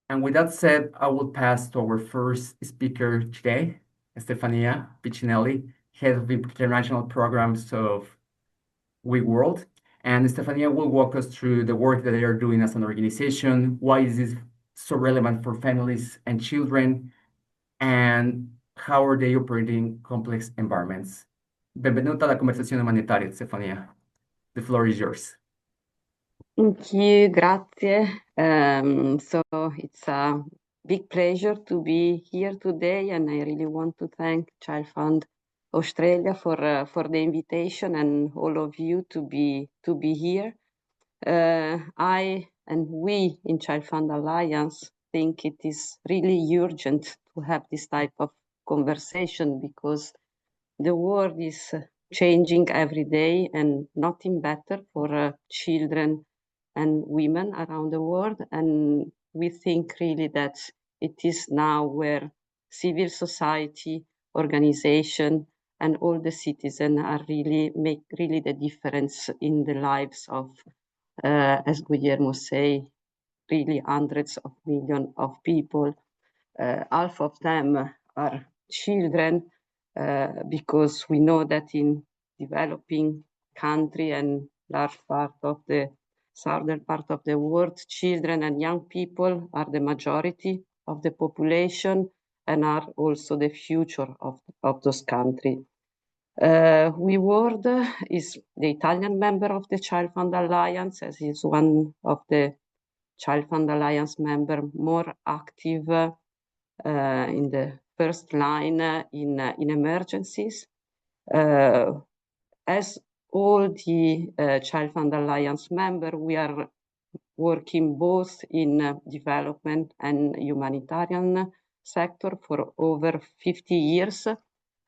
And with that said, I will pass to our first speaker today, Stefania Piccinelli, Head of International Programs of WeWorld. And Stefania will walk us through the work that they are doing as an organization, why is this so relevant for families and children, and how are they operating complex environments. Benvenuta alla conversazione umanitaria, Stefania. The floor is yours. Thank you, grazie. So it's a big pleasure to be here today, and I really want to thank ChildFund Australia for the invitation and all of you to be here. I and we in ChildFund Alliance think it is really urgent to have this type of conversation because the world is changing every day and nothing better for children and women around the world. And we think really that it is now where civil society, organization, and all the citizens are really make really the difference in the lives of, as Guillermo say, really hundreds of millions of people. Half of them are children, because we know that in developing country and large part of the southern part of the world, children and young people are the majority of the population and are also the future of those countries. WeWorld is the Italian member of the ChildFund Alliance, as is one of the ChildFund Alliance member more active in the first line in emergencies. As all the ChildFund Alliance member, we are working both in development and humanitarian sector for over 50 years.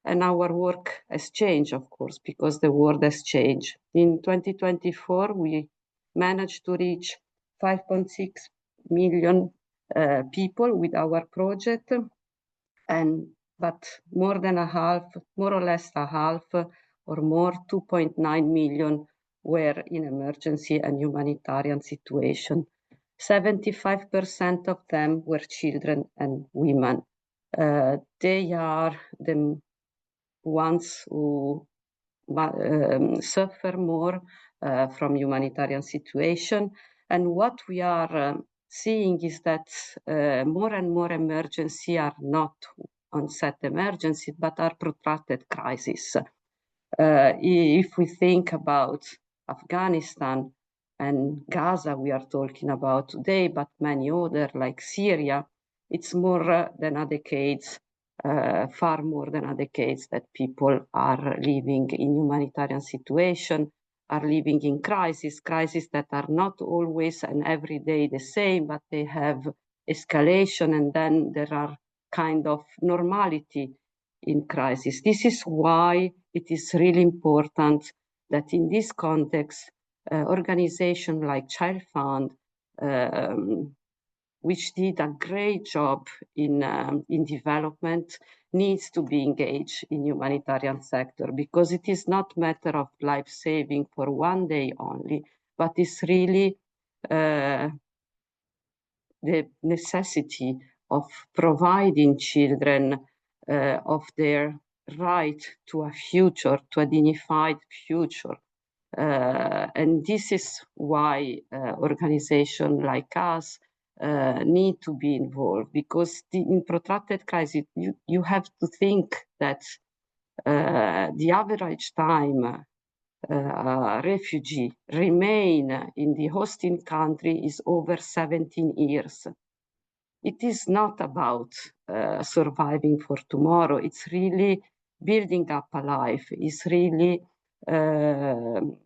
And our work has changed, of course, because the world has changed. In 2024, we managed to reach 5.6 million people with our project, but more or less a half, or more, 2.9 million were in emergency and humanitarian situation. 75% of them were children and women. They are the ones who suffer more from humanitarian situation. And what we are seeing is that more and more emergency are not onset emergency, but are protracted crises. If we think about Afghanistan and Gaza, we are talking about today, but many other like Syria, it's more than a decade, far more than a decade that people are living in humanitarian situation, are living in crises that are not always and every day the same, but they have escalation, and then there are kind of normality in crisis. This is why it is really important that in this context, organizations like ChildFund, which did a great job in development, needs to be engaged in humanitarian sector, because it is not matter of life saving for one day only, but it's really the necessity of providing children of their right to a future, to a dignified future. And this is why organizations like us need to be involved, because in protracted crisis, you have to think that the average time a refugee remain in the hosting country is over 17 years. It is not about surviving for tomorrow. It's really building up a life. It's really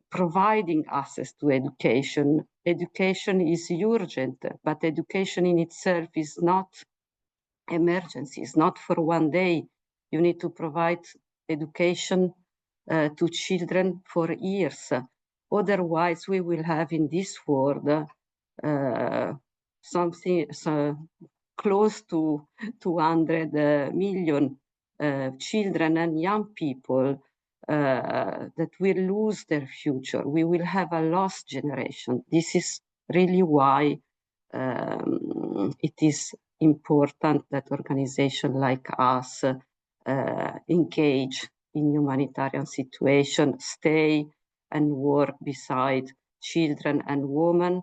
providing access to education. Education is urgent, but education in itself is not emergency. It's not for one day. You need to provide education to children for years. Otherwise, we will have in this world something close to 200 million children and young people that will lose their future. We will have a lost generation. This is really why it is important that organizations like us engage in humanitarian situations, stay and work beside children and women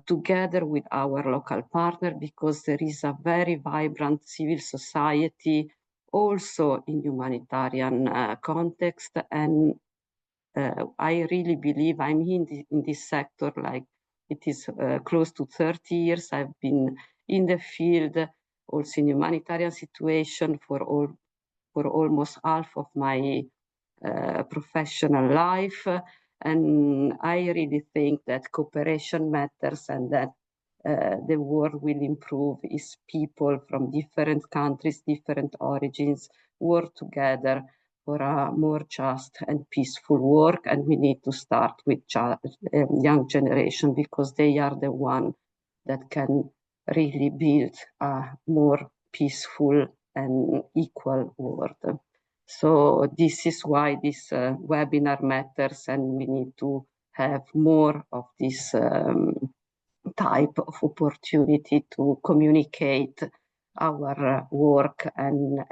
together with our local partner, because there is a very vibrant civil society also in humanitarian context. And I really believe I'm in this sector, like it is close to 30 years. I've been in the field, also in humanitarian situation for almost half of my professional life. And I really think that cooperation matters, and that the world will improve if people from different countries, different origins work together for a more just and peaceful work. And we need to start with young generation, because they are the one that can really build a more peaceful and equal world. So this is why this webinar matters, and we need to have more of this type of opportunity to communicate our work and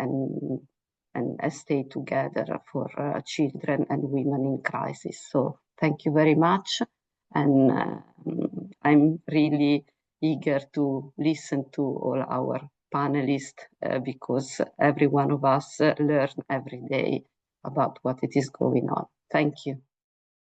stay together for children and women in crisis. So thank you very much. And I'm really eager to listen to all our panelists because every one of us learn every day about what it is going on. Thank you.